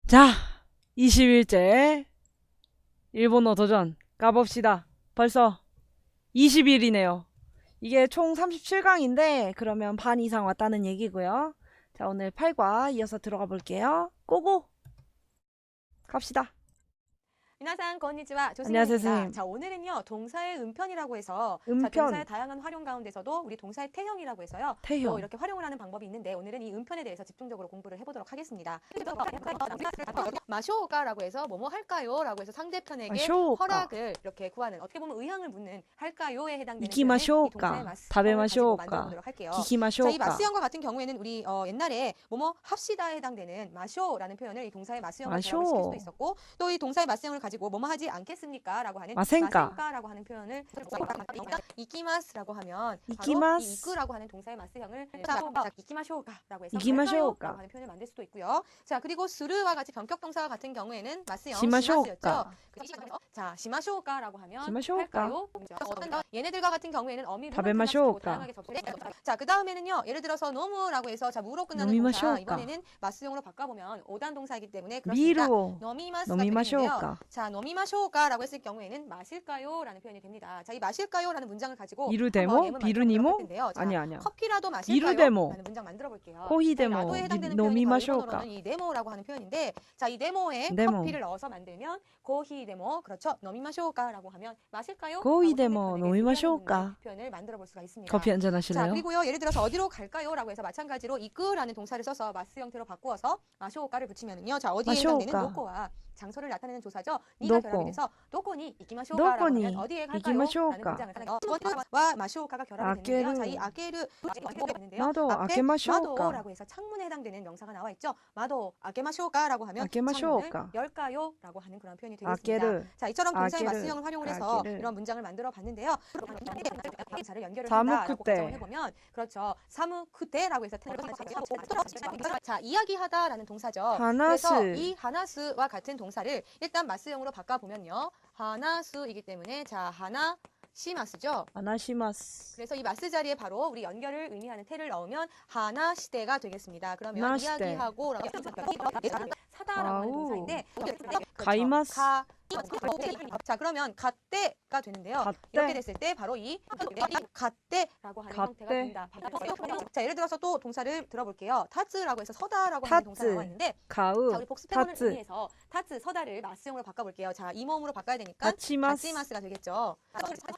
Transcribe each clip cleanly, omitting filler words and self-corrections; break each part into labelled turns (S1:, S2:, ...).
S1: 자, 20일째 일본어 도전 가봅시다. 벌써 20일이네요. 이게 총 37강인데 그러면 반 이상 왔다는 얘기고요. 자, 오늘 8과 이어서 들어가 볼게요. 고고! 갑시다.
S2: 미나상 건니치와
S1: 안녕하세요,
S2: 조승현입니다.
S1: 선생님.
S2: 자, 오늘은요 동사의 음편이라고 해서 자,
S1: 음편.
S2: 동사의 다양한 활용 가운데서도 우리 동사의 태형이라고 해서요.
S1: 태형.
S2: 또 이렇게 활용을 하는 방법이 있는데 오늘은 이 음편에 대해서 집중적으로 공부를 해보도록 하겠습니다. 마쇼가라고 해서 뭐뭐 할까요?라고 해서 상대편에게
S1: 마쇼가.
S2: 허락을 이렇게 구하는 어떻게 보면 의향을 묻는 할까요에 해당되는
S1: 이키마쇼가. 다베마쇼가.
S2: 할게요. 자, 이
S1: 기키마쇼가.
S2: 마스형과 같은 경우에는 우리 옛날에 뭐뭐 합시다에 해당되는 마쇼라는 표현을 이 동사의 마스형과
S1: 마쇼.
S2: 결합을 시킬 수도 있었고 또 이 동사의 마스형을 가지고 뭐뭐 하지 않겠습니까? 라고 하는
S1: 마센까.
S2: 마센까라고 하는 표현을 이키마스라고 하면
S1: 이키마스.
S2: 바로 이 이끄라고 하는 동사의 마스형을 이키마쇼가라고 해서
S1: 이키마쇼가.
S2: 할까요라고 하는 표현을 만들 수도 있고요. 자, 그리고 스르와 같이 변격 동사와 같은 경우에는 마스형
S1: 시마쇼가.
S2: 시마스였죠. 자, 시마쇼가라고 하면
S1: 시마쇼가.
S2: 할까요? 얘네들과 같은 경우에는 어미
S1: 다베마쇼가.
S2: 다양하게 접속을 자, 그 다음에는요. 예를 들어서 노무라고 해서 자, 무로 끝나는
S1: 노미마쇼가.
S2: 동사 이번에는 마스형으로 바꿔보면 오단 동사이기 때문에 그렇습니다.
S1: 미로.
S2: 노미마스가
S1: 노미마쇼가.
S2: 되는데요. 자, 노미마쇼가라고 했을 경우에는 마실까요?라는 표현이 됩니다. 자, 이 마실까요?라는 문장을 가지고
S1: 이루데모?
S2: 한번 예문
S1: 비루니모?
S2: 만들어 볼 텐데요. 자,
S1: 아니야.
S2: 커피라도
S1: 이루데모.
S2: 마실까요?라는 문장 만들어 볼게요.
S1: 코히데모.
S2: 라도에 해당되는 표현이
S1: 노미마쇼가.
S2: 일본어로는 이 데모라고 하는 표현인데, 자, 이 데모에
S1: 데모.
S2: 커피를 넣어서 만들면 고히데모, 그렇죠? 노미마쇼가라고 하면 마실까요?
S1: 고히데모, 노미마쇼가.
S2: 표현을 만들어 볼 수가 있습니다.
S1: 커피 한잔
S2: 자,
S1: 하실래요?
S2: 그리고요, 예를 들어서 어디로 갈까요?라고 해서 마찬가지로 이끄라는 동사를 써서 마스 형태로 바꾸어서 마쇼가를 붙이면은요, 자, 어디에 해당되는
S1: 마쇼가.
S2: 노코와 장소를 나타내는 조사죠. 니가
S1: 노코.
S2: 결합이 돼서 노코니 이키마쇼가라고 하면
S1: 노코니
S2: 어디에 갈까요?
S1: 이키마쇼가.
S2: 라는 문장을 하는 와 마쇼가가 결합이 되는데요. 자, 이 아게르 있는데요.
S1: 마도
S2: 앞에
S1: 아케마쇼가.
S2: 마도라고 해서 창문에 해당되는 명사가 나와 있죠. 마도 아케마쇼가라고 하면
S1: 아케마쇼가.
S2: 창문을 열까요라고 하는 그런 표현이 되겠습니다.
S1: 아게르.
S2: 자, 이처럼 동사의
S1: 아게르.
S2: 마스형을 활용을 해서
S1: 아게르.
S2: 이런 문장을 만들어 봤는데요. 동사를 연결을
S1: 사무쿠테.
S2: 한다라고 가정을 해보면 그렇죠. 사무쿠테라고 해서 자, 이야기하다라는 동사죠.
S1: 하나스.
S2: 그래서 이 하나스와 같은 동사를 일단 마스형으로 바꿔보면요. 하나스이기 때문에 자, 하나시마스죠.
S1: 아나시마스.
S2: 그래서 이 마스 자리에 바로 우리 연결을 의미하는 테를 넣으면 하나시대가 되겠습니다. 그러면
S1: 하나시대.
S2: 이야기하고 사다라고 하는
S1: 아우.
S2: 동사인데
S1: 가이마스.
S2: 자, 그러면 갓대가 되는데요.
S1: 갓대.
S2: 이렇게 됐을 때 바로 이 갓대라고 하는
S1: 갓대.
S2: 형태가 됩니다. 자, 예를 들어서 또 동사를 들어볼게요. 타츠라고 해서 서다라고 하는 동사가
S1: 타츠.
S2: 나와 있는데
S1: 가우.
S2: 자, 우리 복습해보는
S1: 타츠.
S2: 의미에서 타츠 서다를 마스형으로 바꿔볼게요. 자, 이 모음으로 바꿔야 되니까
S1: 타치마스.
S2: 타치마스가 되겠죠.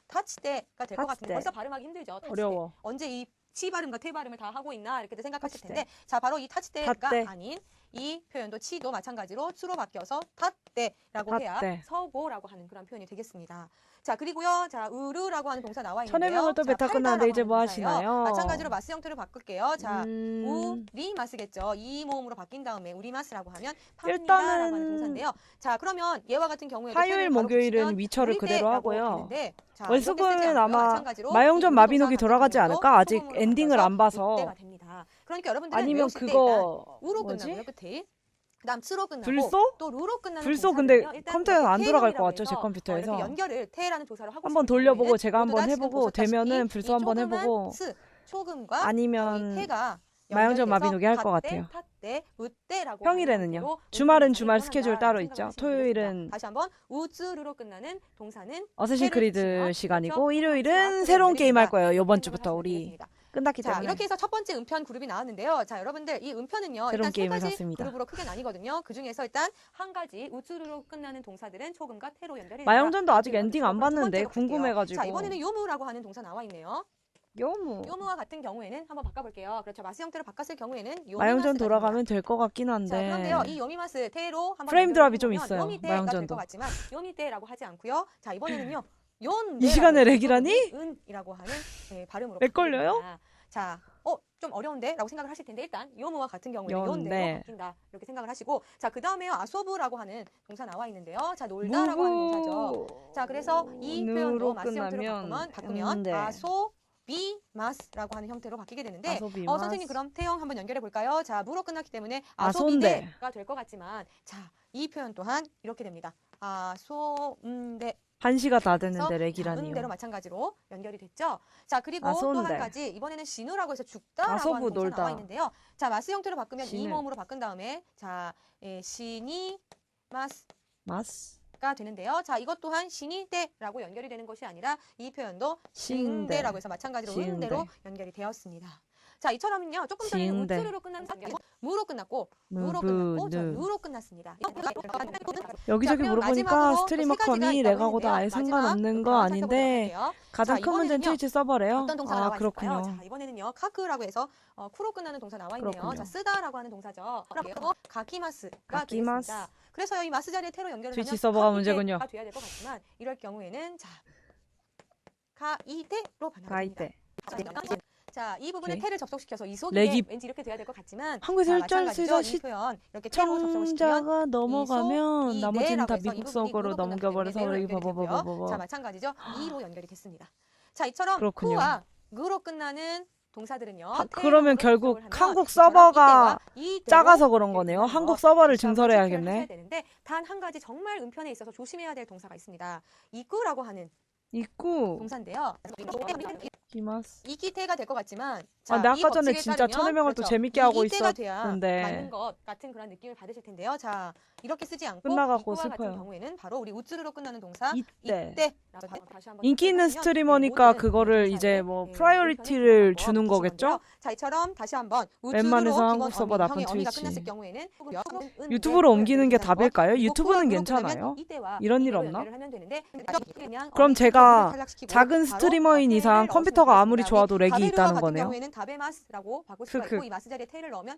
S2: 타치대가 될 것 같은데
S1: 타치대.
S2: 벌써 발음하기 힘들죠. 타치대.
S1: 어려워.
S2: 언제 이 치 발음과 테 발음을 다 하고 있나 이렇게 생각하실
S1: 타치대.
S2: 텐데 자, 바로 이 타치대가
S1: 탓대.
S2: 아닌 이 표현도 치도 마찬가지로 수로 바뀌어서 탓대라고 해야
S1: 탓대.
S2: 서고라고 하는 그런 표현이 되겠습니다. 자, 그리고요. 자, 으르라고 하는 동사 나와 있는데요.
S1: 천의 명을 또
S2: 자,
S1: 베타 끝났는데 이제 뭐
S2: 팔다라고 하는 동사예요.
S1: 하시나요?
S2: 마찬가지로 마스 형태를 바꿀게요. 자,
S1: 음,
S2: 우리마스겠죠. 이 모음으로 바뀐 다음에 우리마스라고 하면
S1: 일단은
S2: 팝니다라고 하는 동사인데요. 자, 그러면 얘와 같은 경우에도
S1: 화요일,
S2: 테를 바로
S1: 목요일은
S2: 붙이면
S1: 위처를 그대로
S2: 우리대라고
S1: 하고요.
S2: 되는데, 자,
S1: 월수금은
S2: 이렇게 쓰지 않고요.
S1: 아마
S2: 마찬가지로
S1: 마영전
S2: 이
S1: 마비노기
S2: 동사
S1: 돌아가지
S2: 같은
S1: 않을까?
S2: 경우도
S1: 아직
S2: 소금으로
S1: 엔딩을
S2: 바꿔서
S1: 안 봐서.
S2: 우대가 됩니다. 그러니까 여러분들은
S1: 아니면
S2: 외우실 때
S1: 그거
S2: 우로
S1: 뭐지?
S2: 끝나고요, 끝에. 그다음 스로 끝나고
S1: 불소?
S2: 또 루로 끝나는
S1: 불소 근데
S2: 동사들은요, 일단
S1: 컴퓨터에 안
S2: 여기
S1: 돌아갈 것
S2: 태형이라고
S1: 같죠, 제
S2: 해서
S1: 컴퓨터에서.
S2: 이렇게 연결을 태라는 조사를 하고
S1: 한번
S2: 싶은
S1: 돌려보고
S2: 경우에는
S1: 제가
S2: 모두 다
S1: 한번
S2: 지금
S1: 해보고
S2: 보셨다시피
S1: 되면은 불소
S2: 이
S1: 한번
S2: 조그만
S1: 해보고
S2: 스, 초금과
S1: 아니면
S2: 태가
S1: 마영전 마비노기 할 것
S2: 갓대,
S1: 같아요.
S2: 탓대, 우대라고
S1: 평일에는요. 주말은 주말 스케줄 따로 있죠. 토요일은
S2: 다시 한번 우즈르로 끝나는 동사는
S1: 어쌔신
S2: 태를
S1: 크리드
S2: 붙이면,
S1: 시간이고
S2: 그렇죠?
S1: 일요일은
S2: 자,
S1: 새로운 게임 할
S2: 됩니다.
S1: 거예요. 이번
S2: 생각을
S1: 주부터
S2: 하시면
S1: 우리
S2: 되겠습니다.
S1: 끝났기
S2: 자,
S1: 때문에.
S2: 이렇게 해서 첫 번째 음편 그룹이 나왔는데요. 자, 여러분들 이 음편은요.
S1: 새로운
S2: 일단 세
S1: 게임을
S2: 가지
S1: 샀습니다.
S2: 그룹으로 크게 나뉘거든요. 그 중에서 일단 한 가지 우즈르로 끝나는 동사들은 초금과 태로 연결이 됩니다.
S1: 마영전도 아직
S2: 그래서
S1: 엔딩 안
S2: 두
S1: 봤는데
S2: 번째로 갈게요.
S1: 궁금해가지고.
S2: 자, 이번에는 요무라고 하는 동사 나와 있네요.
S1: 요무.
S2: 요무와 같은 경우에는 한번 바꿔볼게요. 그렇죠. 마스 형태를 바꿨을 경우에는 요미마스가
S1: 마영전
S2: 됩니다.
S1: 돌아가면 될 것 같긴
S2: 자,
S1: 한데.
S2: 그런데요. 이 요미마스 테로 한번
S1: 프레임 드랍이 좀
S2: 연결해 보면
S1: 있어요,
S2: 요미테가 될
S1: 마영전도.
S2: 것 같지만 요미테라고 하지 않고요. 자, 이번에는요. yon
S1: 이 시간에 렉이라니?
S2: 은이라고 하는 발음으로
S1: 렉 걸려요?
S2: 바뀝니다. 자, 좀 어려운데? 라고 생각을 하실 텐데 일단 요무와 같은 경우에는
S1: 연,
S2: 연대로
S1: 네.
S2: 바뀐다. 이렇게 생각을 하시고 자, 그 다음에요. 아소브라고 하는 동사 나와 있는데요. 자, 놀다라고 하는 동사죠. 자, 그래서 이 표현도
S1: 누로
S2: 마스 형태로
S1: 끝나면
S2: 바꾸면
S1: 네.
S2: 아소비마스라고 하는 형태로 바뀌게 되는데
S1: 아소비마스.
S2: 선생님 그럼 태형 한번 연결해 볼까요? 자, 무로 끝났기 때문에
S1: 아손데.
S2: 아소비데가 될 것 같지만 자, 이 표현 또한 이렇게 됩니다. 아소데
S1: 1시가 다
S2: 그래서
S1: 됐는데
S2: 잡은 대로
S1: 렉이라니요.
S2: 마찬가지로 연결이 됐죠. 자, 그리고 또
S1: 아소인데.
S2: 한 가지 이번에는 진우라고 해서 죽다라고
S1: 아소부
S2: 하는 동사
S1: 놀다.
S2: 나와 있는데요. 자, 마스 형태로 바꾸면 이
S1: 신을.
S2: 모음으로 바꾼 다음에 자, 시니 마스
S1: 마스.
S2: 가 되는데요. 자, 이것 또한 신이대라고 연결이 되는 것이 아니라 이 표현도
S1: 시응대.
S2: 시응대라고 해서 마찬가지로
S1: 시응대.
S2: 응대로 연결이 되었습니다. 자, 이처럼은요. 조금 전에는
S1: 시응대.
S2: 우츠르로 끝난 무로 끝났고 무로
S1: 무,
S2: 끝났고 저
S1: 누.
S2: 누로 끝났습니다.
S1: 여기저기
S2: 그러면
S1: 물어보니까
S2: 마지막으로
S1: 스트리머컴이
S2: 세 가지가
S1: 렉하고 다 아예
S2: 있다고 했는데요.
S1: 상관없는 거
S2: 마지막
S1: 아닌데
S2: 살펴보도록 할게요.
S1: 가장
S2: 자,
S1: 큰 문제는
S2: 이번에는요.
S1: 트위치 서버래요.
S2: 어떤 동사가
S1: 아
S2: 나와 있을까요?
S1: 그렇군요.
S2: 자, 이번에는요. 카크라고 해서 쿠로 끝나는 동사 나와 있네요.
S1: 그렇군요.
S2: 자, 쓰다라고 하는 동사죠. 그리고 가키마스가
S1: 가키마스.
S2: 되겠습니다. 그래서 이 마스 자리에 테로 연결을
S1: 트위치
S2: 하면
S1: 서버가
S2: 카이테가
S1: 문제군요.
S2: 돼야 될 것 같지만 이럴 경우에는 자, 가이테로 변합니다.
S1: 가이때.
S2: 자, 이 부분에
S1: 오케이.
S2: 테를 접속시켜서 이 속에
S1: 렉이
S2: 왠지 이렇게 돼야 될 것 같지만
S1: 한국에서
S2: 자,
S1: 일절
S2: 마찬가지죠.
S1: 쓰다
S2: 이 표현 이렇게 테로 접속을 시키면
S1: 시청자가 넘어가면
S2: 이
S1: 나머지는 다
S2: 네라고 해서 이
S1: 미국
S2: 부분이
S1: 서버로
S2: 무로 끝났기
S1: 넘겨버려서
S2: 때문에
S1: 렉이
S2: 네로 연결이 되고요. 자,
S1: 바바바바바.
S2: 마찬가지죠. 이로 연결이 됐습니다. 자, 이처럼
S1: 그렇군요.
S2: 쿠와 그로 끝나는 동사들은요.
S1: 그러면
S2: 테로
S1: 결국
S2: 접속을 하면
S1: 한국
S2: 이처럼
S1: 서버가
S2: 이때와 이때로
S1: 작아서 그런
S2: 연결이
S1: 거네요.
S2: 된다는
S1: 한국
S2: 거
S1: 서버를
S2: 다시 한번 체크를 하셔야
S1: 증설해야겠네.
S2: 되는데 단 한 가지 정말 은편에 있어서 조심해야 될 동사가 있습니다. 이꾸라고 하는
S1: 있고
S2: 동사인데요.
S1: 기마스.
S2: 이기태가 될 것 같지만
S1: 아, 근데 아까 전에 진짜 천여 명을 또 재밌게 하고
S2: 이기태가 돼야
S1: 있었는데.
S2: 맞는 것 같은 그런 느낌을 받으실 텐데요. 자, 이렇게 쓰지 않고
S1: 끝나갖고
S2: 이거와
S1: 슬퍼요.
S2: 같은 경우에는 바로 우리 우츠르로 끝나는 동사
S1: 이때.
S2: 이때라고 다시 한번
S1: 인기 있는
S2: 체크하시면
S1: 스트리머니까
S2: 모든
S1: 그거를
S2: 동사의,
S1: 이제 뭐
S2: 예,
S1: 프라이어리티를
S2: 모든
S1: 주는
S2: 표현을
S1: 거겠죠?
S2: 건데요. 자, 이처럼 다시 한번 우츠르로
S1: 웬만해서 한국
S2: 기본
S1: 서버
S2: 어미,
S1: 나쁜
S2: 형의 어미가
S1: 트위치.
S2: 끝났을 경우에는
S1: 유튜브로 옮기는 게 답일까요?
S2: 그리고
S1: 유튜브는
S2: 쿠와 그로
S1: 괜찮아요?
S2: 끝나면 이때와
S1: 이런 일
S2: 이때로
S1: 없나?
S2: 연결을 하면 되는데 그냥
S1: 그럼
S2: 어미
S1: 제가
S2: 부분을 탈락시키고
S1: 작은
S2: 바로
S1: 스트리머인
S2: 테를
S1: 이상
S2: 넣으시면
S1: 컴퓨터가 아무리
S2: 되겠습니다.
S1: 좋아도 렉이
S2: 다베르와
S1: 있다는
S2: 같은
S1: 거네요.
S2: 경우에는 다베마스라고 바꿀 수가
S1: 크크.
S2: 있고 이 마스 자리에 테를 넣으면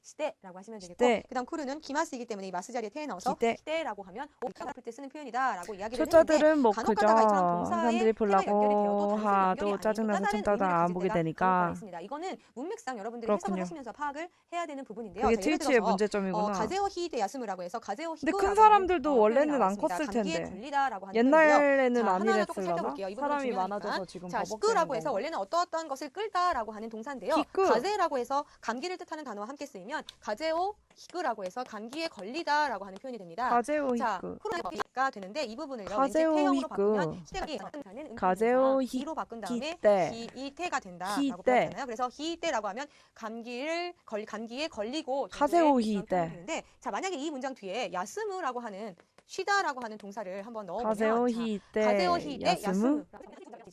S2: 시대라고 하시면 되겠고
S1: 시대.
S2: 그다음 쿠르는 기마스이기 때문에 이 마스 자리에 테 넣어서
S1: 기대.
S2: 시대라고 하면 아플 때 쓰는 표현이다라고 이야기를 했는데
S1: 초짜들은 뭐
S2: 간혹
S1: 그저
S2: 가다가 이처럼 동사에
S1: 사람들이
S2: 테가 연결이 되어도
S1: 보려고
S2: 단순히
S1: 하도
S2: 연결이
S1: 짜증나서
S2: 아니고
S1: 참
S2: 다른
S1: 따다
S2: 의미를
S1: 안
S2: 가질
S1: 보게
S2: 때가 간혹
S1: 되니까
S2: 있습니다. 이거는 문맥상 여러분들이
S1: 그렇군요.
S2: 해석을 하시면서 파악을 해야 되는 부분인데요.
S1: 그게
S2: 자, 예를
S1: 트위치의
S2: 들어서
S1: 문제점이구나.
S2: 가제오 히데 야스무라고 해서 가제오
S1: 근데
S2: 히도라고
S1: 큰 사람들도
S2: 하는,
S1: 원래는
S2: 표현이
S1: 안
S2: 나왔습니다.
S1: 컸을
S2: 감기에
S1: 텐데.
S2: 걸리다라고 하는 표현이고요.
S1: 옛날에는
S2: 자,
S1: 안
S2: 하나하나 조금
S1: 이랬을라나?
S2: 살펴볼게요. 이 부분은
S1: 사람이
S2: 중요하니까.
S1: 많아져서 지금
S2: 자,
S1: 버벅대는
S2: 히끄라고 해서
S1: 건가?
S2: 원래는 어떠어떠한 것을 끌다라고 하는 동사인데요.
S1: 히끄.
S2: 가제라고 해서 감기를 뜻하는 단어와 함께 쓰이면 가제오 히끄라고 해서 감기에 걸리다라고 하는 표현이 됩니다.
S1: 가제오
S2: 자,
S1: 히크.
S2: 쿠로가 되는데 이 부분을요. 왠지
S1: 가제오
S2: 태형으로
S1: 히끄.
S2: 바꾸면 시대가
S1: 가제오
S2: 히로 바꾼 다음에
S1: 히때.
S2: 히테가 된다라고
S1: 히때.
S2: 배웠잖아요. 그래서 히테라고 하면 감기에 걸리고
S1: 가제오
S2: 정도의
S1: 히때.
S2: 그런 표현이 되는데 자, 만약에 이 문장 뒤에 야스무라고 하는 쉬다라고 하는 동사를 한번 넣어보면
S1: 가제오
S2: 자,
S1: 히때.
S2: 가제오 히데
S1: 야스무?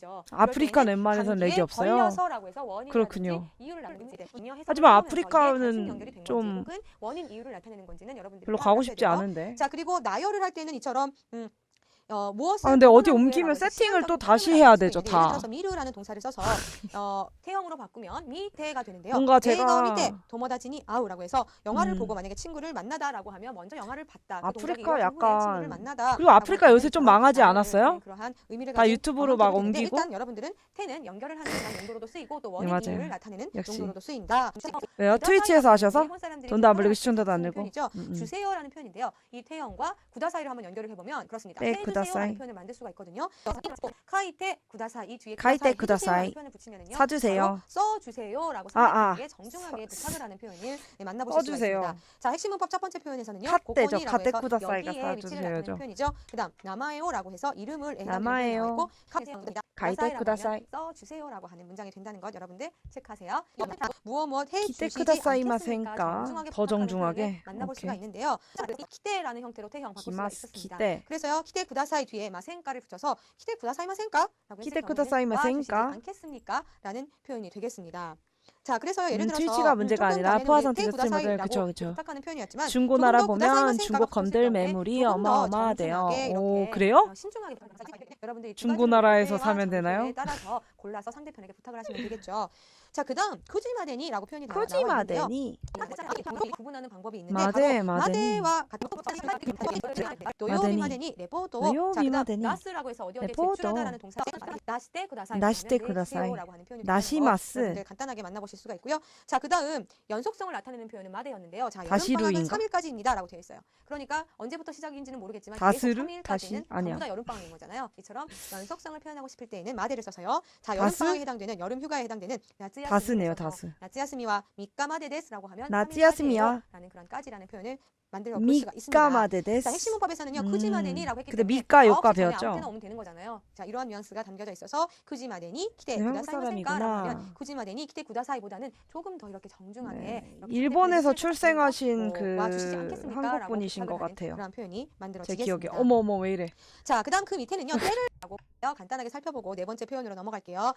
S2: 야스무.
S1: 아프리카 웬만해선 렉이 없어요.
S2: 걸려서라고 해서 원인이라든지
S1: 그렇군요.
S2: 이유를 나타내는
S1: 하지만 아프리카는 좀
S2: 원인 이유를 나타내는 건지는 여러분들이
S1: 별로 가고
S2: 파악하셔야
S1: 싶지
S2: 돼요.
S1: 않은데.
S2: 자, 그리고 나열을 할 때는 이처럼 무엇을
S1: 아, 근데 어디
S2: 구분하는
S1: 옮기면
S2: 후에라고 해서
S1: 세팅을 또
S2: 시험적인
S1: 다시
S2: 표현을
S1: 해야
S2: 쓸 수도
S1: 되죠,
S2: 있는데
S1: 다.
S2: 예를 들어서 미르라는 동사를 써서 태형으로 바꾸면 미테가 되는데요.
S1: 뭔가
S2: 내가
S1: 제가-
S2: 미테 도모다치니 아우라고 해서 영화를
S1: 음.
S2: 보고 만약에 친구를 만나다라고 하면 먼저 영화를 봤다. 그
S1: 아프리카
S2: 동작이 이루어진 후에
S1: 약간-
S2: 친구를 만나다.
S1: 그리고 아프리카 요새 좀 망하지 않았어요?
S2: 그러한 의미를
S1: 다
S2: 가진
S1: 유튜브로 막
S2: 언어들이 되는데
S1: 옮기고?
S2: 일단 여러분들은 태는 연결을 하는 그런 용도로도 쓰이고 또 원인
S1: 맞아요.
S2: 이유를 나타내는
S1: 역시.
S2: 용도로도 쓰인다.
S1: 왜요? 트위치에서 하셔서?
S2: 일본 사람들이
S1: 돈도 안 벌리고
S2: 특별하게
S1: 시청자도 안
S2: 쓰는
S1: 내고?
S2: 표현이죠.
S1: 음, 음.
S2: 주세요라는 표현인데요. 이 태형과 구다사이를 한번 연결을 해보면 그렇습니다.
S1: 네,
S2: 해주세요라는
S1: 구다사이.
S2: 표현을 만들 수가 있거든요. 카이테 구다사이 이 뒤에
S1: 카이테
S2: 구다사이,
S1: 구다사이.
S2: 해주세요라는 표현을 붙이면은요.
S1: 사주세요.
S2: 바로 써주세요라고
S1: 아, 아.
S2: 상대방에게 정중하게 부탁을 하는 표현을 만나보실 수가
S1: 써주세요.
S2: 있습니다. 자, 핵심 문법 첫 번째 표현에서는요.
S1: 카떼죠.
S2: 고코니라고 해서
S1: 카떼 구다사이가
S2: 여기에 위치를
S1: 써주세요죠.
S2: 나타내는 표현이죠. 그다음 나마에요라고 해서 이름을
S1: 나마에요.
S2: 있고
S1: 가이테 구다사이.
S2: 써주세요라고 하는 문장이 된다는 것 여러분들 체크하세요. 무엇
S1: 기대
S2: 해주시지
S1: 쿠다사이마센가.
S2: 않겠습니까?
S1: 더 정중하게.
S2: 만나볼
S1: 오케이.
S2: 수가 있는데요. 자, 기대라는 형태로 태형 바꿀 수가
S1: 기마스
S2: 있었습니다.
S1: 기대.
S2: 그래서요, 기대 구다사이 뒤에 마센가를 붙여서 기대 구다사이마센가라고 했을
S1: 기대
S2: 경우에는
S1: 쿠다사이마센가.
S2: 와주시지 않겠습니까? 라는 표현이 되겠습니다. 자, 그래서요, 예를 들어서
S1: 트위치가 문제가
S2: 조금
S1: 아니라
S2: 전에는
S1: 포화상
S2: 테
S1: 디저트 스트리머들
S2: 구다사이라고
S1: 그쵸 그쵸.
S2: 부탁하는 표현이었지만
S1: 중고나라
S2: 조금 더 구다사이마
S1: 보면
S2: 센가가
S1: 중국
S2: 붙었을
S1: 건들
S2: 경우에
S1: 매물이
S2: 조금 더
S1: 어마어마하대요.
S2: 정중하게
S1: 오
S2: 이렇게,
S1: 그래요?
S2: 신중하게 여러분들이
S1: 중고나라에서 사면 되나요?
S2: 따라서 골라서 상대편에게 부탁을 하시면 되겠죠. 자, 그다음 코지마데니라고 표현이 나와 있는데요.
S1: 코지마데니.
S2: 구분하는 방법이 있는데
S1: 마데
S2: 바로
S1: 마데니.
S2: 마데와 노요미마데니 레포도
S1: 노요미마데니.
S2: 나스라고 해서 어디
S1: 레포도.
S2: 제출하다라는 동사 나시테 구다사이
S1: 나시테 구다사이.
S2: 라고 하는 표현이
S1: 나시마스.
S2: 여러분들 간단하게 만나보실 수가 있고요. 자, 그다음 연속성을 나타내는 표현은 마데였는데요. 자,
S1: 다시루인가?
S2: 여름방학은 3일까지입니다라고 되어 있어요. 그러니까 언제부터 시작인지는 모르겠지만
S1: 다스루?
S2: 계속
S1: 다시?
S2: 3일까지는
S1: 아니야.
S2: 전부 다 여름방학인 거잖아요. 이처럼 연속성을 표현하고 싶을 때에는 마데를 써서요. 자,
S1: 다스?
S2: 여름방학에 해당되는 여름휴가에 해당되는 나츠
S1: 다 쓰네요, 다 쓰.
S2: 나츠야스미와 미까마데 데스라고 하면
S1: 나츠야스미와
S2: 라는 그런 까지라는 표현을 만들어 볼 수가 있습니다.
S1: 미까마데 데스.
S2: 자, 핵심 문법에서는요. 쿠지마데니라고 했기
S1: 근데
S2: 때문에
S1: 미까 요까
S2: 9시 전에
S1: 배웠죠?
S2: 아무 때나 오면 되는 거잖아요. 자, 이러한 뉘앙스가 담겨져 있어서 쿠지마데니 키테
S1: 네, 한국
S2: 구다사이마센까라고
S1: 사람이구나.
S2: 하면 쿠지마데니 키테 구다사이보다는 조금 더 이렇게 정중하게
S1: 네.
S2: 이렇게
S1: 일본에서
S2: 키테
S1: 출생하신
S2: 뭐 와주시지
S1: 그
S2: 않겠습니까?
S1: 한국
S2: 라고
S1: 분이신 것
S2: 부탁을 하는
S1: 같아요.
S2: 그런 표현이
S1: 제
S2: 만들어지겠습니다.
S1: 기억에. 어머 왜 이래?
S2: 자, 그다음 그 밑에는요. 때를라고 간단하게 살펴보고 네 번째 표현으로 넘어갈게요.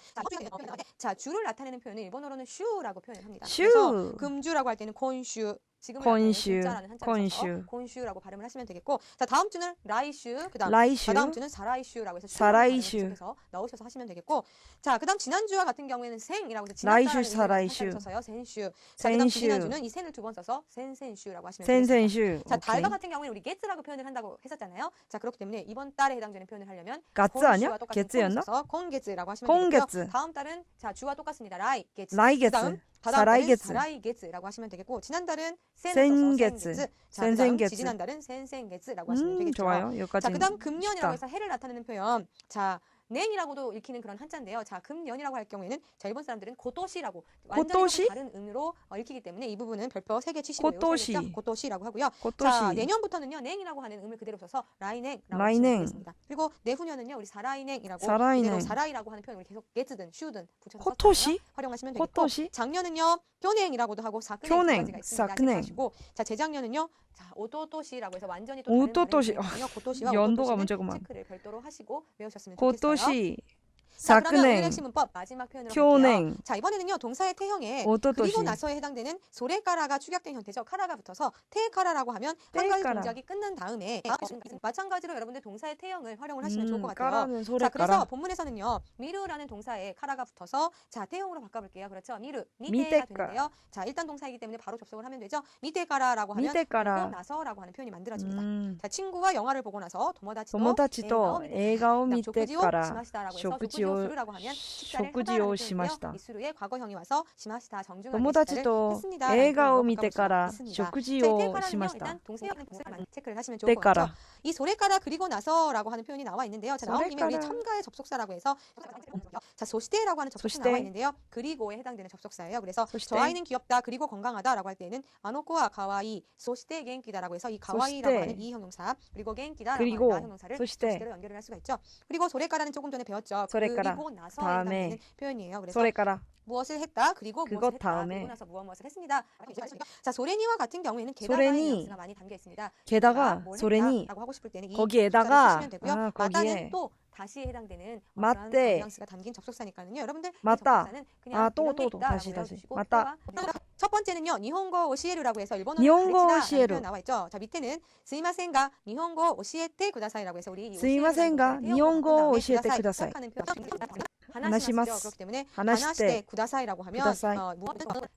S2: 자, 주를 나타내는 표현은 일본어로는 슈라고 표현을 합니다.
S1: 슈.
S2: 그래서 금주라고 할 때는 콘슈, 지금은
S1: 콘슈,
S2: 진짜라는 한자를 써서
S1: 콘슈.
S2: 콘슈라고 발음을 하시면 되겠고, 자, 다음 주는 라이슈, 그다음
S1: 라이슈.
S2: 다음 주는 사라이슈라고 해서
S1: 사라이슈.
S2: 해서 넣으셔서 하시면 되겠고, 자, 그다음 지난주와 같은 경우에는 생이라고 해서
S1: 라이슈,
S2: 지난주라는
S1: 사라이슈.
S2: 한자를 써서요. 센슈. 자, 그다음
S1: 센슈.
S2: 지난주는 이 센을 두 번 써서 센센슈라고 하시면 되겠습니다.
S1: 센센슈.
S2: 자,
S1: 오케이.
S2: 달과 같은 경우에는 우리 게츠라고 표현을 한다고 했었잖아요. 자, 그렇기 때문에 이번 달에 해당되는 표현을 하려면
S1: 가츠 아니야?
S2: 콘슈와 똑같은
S1: 게츠였나?
S2: 콘을 써서 콘게츠라고 하시면
S1: 콘게츠.
S2: 되겠고요. 다음 달은 자, 주와 똑같습니다. 라이 게츠.
S1: 라이게츠.
S2: 그다음
S1: 사라이게츠.
S2: 사라이게츠라고 하시면 되겠고, 지난달은 센을 써서
S1: 센게츠.
S2: 센게츠. 자, 그다음
S1: 센센게츠.
S2: 지지난달은 센센게츠라고 하시면 되겠죠.
S1: 좋아요. 여기까지.
S2: 자, 그다음 금년이라고
S1: 쉽다.
S2: 해서 해를 나타내는 표현. 자, 냉이라고도 읽히는 그런 한자인데요. 자, 금년이라고 할 경우에는 자, 일본 사람들은 고토시라고 완전히
S1: 고토시?
S2: 조금 다른 음으로 읽히기 때문에 이 부분은 별표 3개 치시고
S1: 고토시.
S2: 외우셔야겠죠? 고토시라고 하고요. 자,
S1: 고토시.
S2: 내년부터는요. 냉이라고 하는 음을 그대로 써서 라이냉라고
S1: 라이냉.
S2: 하시면 되겠습니다. 그리고 내후년은요. 우리 사라이냉이라고
S1: 사라이냉.
S2: 그대로 사라이라고 하는 표현을 계속 게츠든 슈든 붙여서
S1: 코토시?
S2: 활용하시면 되겠고,
S1: 코토시?
S2: 작년은요. 교냉이라고도 하고 사크냉 두
S1: 교냉,
S2: 가지가 있습니다.
S1: 사크냉.
S2: 기억하시고, 자, 재작년은요. 자, 오토토시라고 해서 완전히 또
S1: 오토토시.
S2: 고토시와
S1: 연도가
S2: 오토토시는
S1: 문제구만.
S2: 체크를 별도로 하시고 외우셨으면 좋겠어요.
S1: 고토시.
S2: 자, 그러면 오늘의
S1: 사크냉.
S2: 핵심 문법 마지막 표현으로 갈게요.
S1: 교냉.
S2: 자, 이번에는요. 동사의 태형에
S1: 오토토시.
S2: 그리고 나서에 해당되는 소레카라가 축약된 형태죠. 카라가 붙어서 테카라라고 하면 한 가지
S1: 테카라.
S2: 동작이 끝난 다음에 마찬가지로 여러분들 동사의 태형을 활용을 하시면 좋을 것 같아요.
S1: 까라는 소리
S2: 자, 그래서
S1: 까라.
S2: 본문에서는요. 미르라는 동사에 카라가 붙어서 자, 태형으로 바꿔볼게요. 그렇죠. 미르, 미테가
S1: 미테카.
S2: 되는데요. 자, 일단 동사이기 때문에 바로 접속을 하면 되죠. 미테카라라고 하면
S1: 미테카라.
S2: 보고 나서라고 하는 표현이 만들어집니다.
S1: 음.
S2: 자, 친구가 영화를 보고 나서 도모다치도
S1: 友達と映画を見てから
S2: 시마시다라고 해서
S1: 食事
S2: 조구지오
S1: を
S2: 수루라고 하면 식사를
S1: 食事
S2: 하다라는
S1: をしまし
S2: 표현인데요.
S1: た
S2: 이 수루의 과거형이 와서 시마시다 정중하게
S1: 友達
S2: 식사를
S1: と
S2: 했습니다.
S1: 映画を見て
S2: 라는
S1: か
S2: 표현으로
S1: ら
S2: 바꿔볼 수가 있습니다.
S1: 食事
S2: 자,
S1: を
S2: 이때까라는요,
S1: しました
S2: 일단 동사의 체크를 하시면
S1: て
S2: 좋을 것
S1: か
S2: 같죠.
S1: ら
S2: 이 소레카라 그리고 나서라고 하는 표현이 나와 있는데요. 자, 나온 김에 우리
S1: 소레카라.
S2: 첨가의 접속사라고 해서 자, 소시테라고 하는 접속사
S1: 소시테.
S2: 나와 있는데요. 그리고에 해당되는 접속사예요. 그래서
S1: 소시테.
S2: 저 아이는 귀엽다 그리고 건강하다라고 할 때는 아노코와 가와이 소시테 겐키다라고 해서 이 가와이라고
S1: 소시테.
S2: 하는 이 형용사 그리고 겐키다라고
S1: 그리고
S2: 하는 나 형용사를
S1: 소시테.
S2: 소시테로 연결을 할 수가 있죠. 그리고 소레카라는 조금 전에 배웠죠.
S1: 소레카라.
S2: 그리고 나서
S1: 다음에.
S2: 해당되는 표현이에요. 그래서
S1: それから
S2: 무엇을 했다 그리고
S1: 그것
S2: 무엇을 했다
S1: 다음에.
S2: 그리고 나서 무엇을 했습니다. 자, 소레니와 같은 경우에는 게다가의
S1: 소레니.
S2: 뉘앙스가 많이 담겨 있습니다.
S1: 게다가
S2: 뭘
S1: 소레니
S2: 했다라고 하고 싶을 때는 이
S1: 거기에다가
S2: 접속사를 쓰시면 되고요.
S1: 아,
S2: 마다는
S1: 거기에
S2: 또 다시 해당되는
S1: 맞대.
S2: 그런 뉘앙스가 담긴 접속사니까요. 여러분들 이
S1: 맞다.
S2: 접속사는 그냥
S1: 아, 또,
S2: 이런 게
S1: 또, 또.
S2: 있다라고
S1: 다시, 다시.
S2: 외워주시고
S1: 맞다.
S2: 때와 첫 번째는요. 니혼고 오시에루라고 해서 일본어로
S1: 니혼고
S2: 가르치다라는
S1: 오시에루.
S2: 표현 나와 있죠. 자, 밑에는 스이마센가 니혼고 오시에테 구다사이라고 해서 우리 이
S1: 스이마센가
S2: 오시에루라는
S1: 니혼고
S2: 태형으로 바꾼
S1: 오시에테
S2: 다음에
S1: 구다사이.
S2: 시작하는 표현.
S1: 하나시마스.
S2: 하나시마스죠. 그렇기 때문에
S1: 하나시테.
S2: 하나시테 구다사이라고 하면
S1: 구다사이.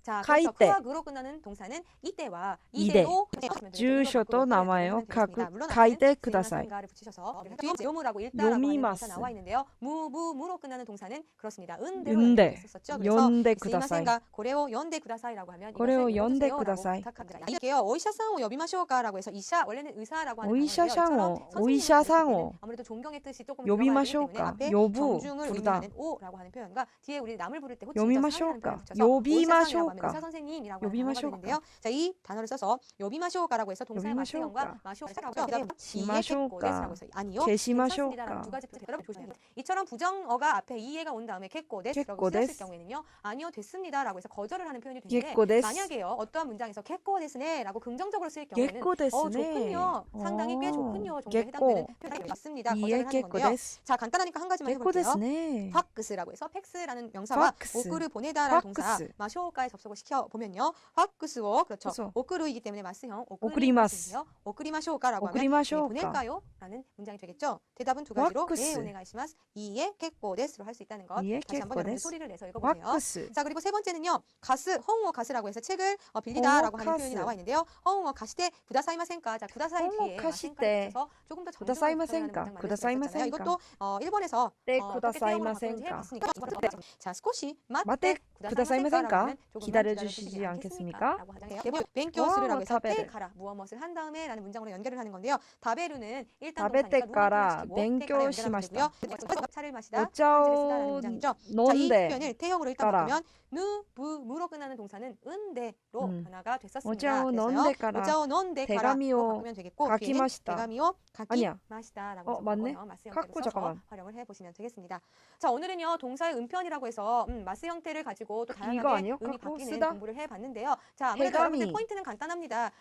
S2: 자,
S1: 카이테.
S2: 그래서 카와 그로 끝나는 동사는 이때와
S1: 이대.
S2: 이대로
S1: 주쇼도 나와요.
S2: 물론
S1: 카이테
S2: 앞에는
S1: 구다사이.
S2: 스이마센가를 붙이셔서 뒤에 요무라고 일다라고 하는
S1: 요미마스.
S2: 동사 나와 있는데요. 무로 끝나는 동사는 그렇습니다. 은대로
S1: 은대.
S2: 연결했었죠. 그래서
S1: 연대 구다사이.
S2: 스이마센가 고레오 연대 구다사이라고 하면
S1: 고레오
S2: 이것을
S1: 연대
S2: 읽어주세요라고
S1: 구다사이.
S2: 부탁합니다. 이게요. 오이샤상오 여비마쇼가라고 해서 이샤 원래는 의사라고 하는
S1: 오이샤상오,
S2: 단어인데요. 이처럼
S1: 오이샤상오.
S2: 선생님이 아무래도 존경의 뜻이 조금
S1: 요비마쇼가.
S2: 들어가야 되기 때문에 앞에
S1: 요부
S2: 정중을
S1: 부르다.
S2: 의미하는 오라고 하는 표현과 뒤에 우리 남을 부를 때 호칭이죠.
S1: 요비마쇼가.
S2: 사이라는 표현을 붙여서
S1: 요비마쇼가.
S2: 오이샤상이라고 하면 의사 선생님이라고 하는 단어가
S1: 요비마쇼가.
S2: 되는데요. 자, 이 단어를 써서 요비마쇼가라고 해서 동사의
S1: 요비마쇼가.
S2: 마시형과 마쇼가라고 해서
S1: 시마쇼가.
S2: 해서 아니요.
S1: 게시마쇼가.
S2: 괜찮습니다라는 두 가지 여러분 조심해야 돼요. 이처럼 부정어가 앞에 이해가 온 다음에 겠고데스라고 쓰였을
S1: 겠고데스.
S2: 경우에는요. 아니요 됐습니다라고 해서 거절을 하는 표현이 되는데
S1: 겠고데스.
S2: 만약에요. 어떠한 문장에서 겠고데스네라고 긍정적으로 쓰일 경우에는
S1: 겠고데스네.
S2: 좋군요. 상당히 꽤 좋군요. 정도에
S1: 겠고.
S2: 해당되는 표현이 있습니다.
S1: 이에
S2: 거절을 하는 건데요.
S1: 겠고데스.
S2: 자, 간단하니까 한 가지만 해볼게요.
S1: 겠고데스네.
S2: 팍스라고 해서 팩스라는 명사와
S1: 팍스.
S2: 오크를 보내다라는 동사
S1: 팍스.
S2: 마쇼가에 접속을 시켜 보면요. 팍스오 그렇죠.
S1: 그래서.
S2: 오크루이기 때문에 마스형
S1: 오크리마스.
S2: 오크리마쇼가라고 하면
S1: 오크리마쇼가.
S2: 보낼까요? 라는 문장이 되겠죠. 대답은 두 가지로
S1: 와크스.
S2: 오네가이시마스 이에 ket고데스로 할 수 있다는 것.
S1: 이에
S2: 다시 한번 여러분들
S1: ket고데스.
S2: 소리를 내서 읽어보세요.
S1: 와크스.
S2: 자, 그리고 세 번째는요. 가스, 허웅어 가스라고 해서 책을 빌리다라고 하는
S1: 허웅어
S2: 표현이
S1: 가스.
S2: 나와 있는데요. 허웅어 가시대 구다사이마센까. 자, 구다사이
S1: 허웅어
S2: 뒤에
S1: 가시대.
S2: 마센까 붙여서 조금 더
S1: 구다사이마센까. 구다사이마센까.
S2: 이것도 일본에서
S1: 네,
S2: 어떻게 태형으로
S1: 구다사이마센까. 않겠습니까?
S2: 봤으니까. 자, 스코시
S1: 마테
S2: 구다사이마센까?
S1: 구다사이마센까? 기다려주시지 않겠습니까?
S2: 라고 하잖아요. 벤교스를 하고 해서
S1: 다베르.
S2: 테 가라 무엇을 한 다음에 라는 문장으로 연결을 하는 건데요. 다베르는 일단
S1: 다베테
S2: 동사니까
S1: 까라
S2: 누구를
S1: 뱅교
S2: 연결하면
S1: 시마시다.
S2: 되고요. 차를 마시다, 편지를
S1: 오짜오
S2: 쓰다라는 문장이죠. 자, 이
S1: 논데
S2: 표현을 태형으로 일단
S1: 까라.
S2: 바꾸면 무로 끝나는 동사는 은데로 변화가 됐었습니다.
S1: 오짜오
S2: 그래서요.
S1: 논데 까라.
S2: 오짜오 논데 가라로
S1: 대가미오
S2: 바꾸면 되겠고
S1: 가키
S2: 뒤에는
S1: 마시다.
S2: 대가미오 가키
S1: 아니야.
S2: 마시다라고 해서
S1: 맞네.
S2: 바꿔요. 마스
S1: 갖고
S2: 형태로 써서
S1: 잠깐만.
S2: 활용을 해보시면 되겠습니다. 자, 오늘은요 동사의 음편이라고 해서 마스 형태를 가지고 또
S1: 이거
S2: 다양하게
S1: 아니요?
S2: 의미
S1: 갖고
S2: 바뀌는
S1: 쓰다?
S2: 공부를 해봤는데요. 자, 아무래도
S1: 대가미.
S2: 여러분들 포인트는 간단합니다.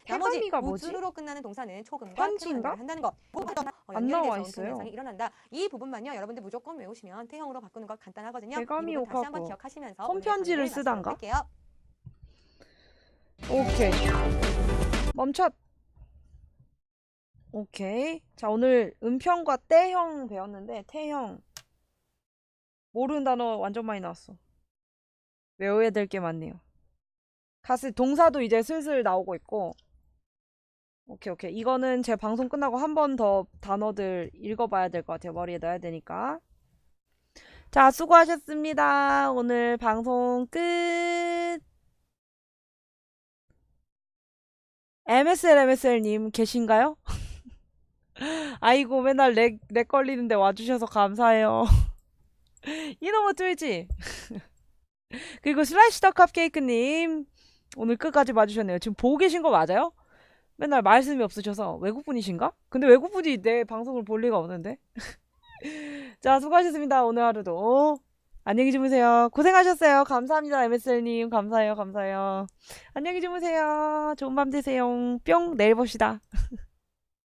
S2: 나머지
S1: 대가미가 뭐지?
S2: 우주로 끝나는 동사는 초금과
S1: 편지인가?
S2: 태형을 한다는 거.
S1: 안 나와
S2: 연결돼서
S1: 있어요.
S2: 현상이 일어난다. 이 부분만요 여러분들 무조건 외우시면 태형으로 바꾸는 거 간단하거든요.
S1: 대가미
S2: 이 부분 다시 한번
S1: 오카고.
S2: 기억하시면서
S1: 손편지를
S2: 오늘 강의를
S1: 쓰단가?
S2: 마치도록 할게요.
S1: 오케이. 멈춰. 오케이. 자, 오늘 음편과 때형 배웠는데 태형 모르는 단어 완전 많이 나왔어. 외워야 될 게 많네요. 가스 동사도 이제 슬슬 나오고 있고. 오케이, 오케이. 이거는 제 방송 끝나고 한 번 더 단어들 읽어봐야 될 것 같아요. 머리에 넣어야 되니까. 자, 수고하셨습니다. 오늘 방송 끝. MSL님 계신가요? 아이고, 맨날 렉 걸리는데 와주셔서 감사해요. 이놈의 뚫지? 그리고 슬라이시 더 컵케이크님, 오늘 끝까지 봐주셨네요. 지금 보고 계신 거 맞아요? 맨날 말씀이 없으셔서 외국분이신가? 근데 외국분이 내 방송을 볼 리가 없는데. 자, 수고하셨습니다. 오늘 하루도 안녕히 주무세요. 고생하셨어요. 감사합니다. MSL님 감사해요. 감사해요. 안녕히 주무세요. 좋은 밤 되세요. 뿅. 내일 봅시다.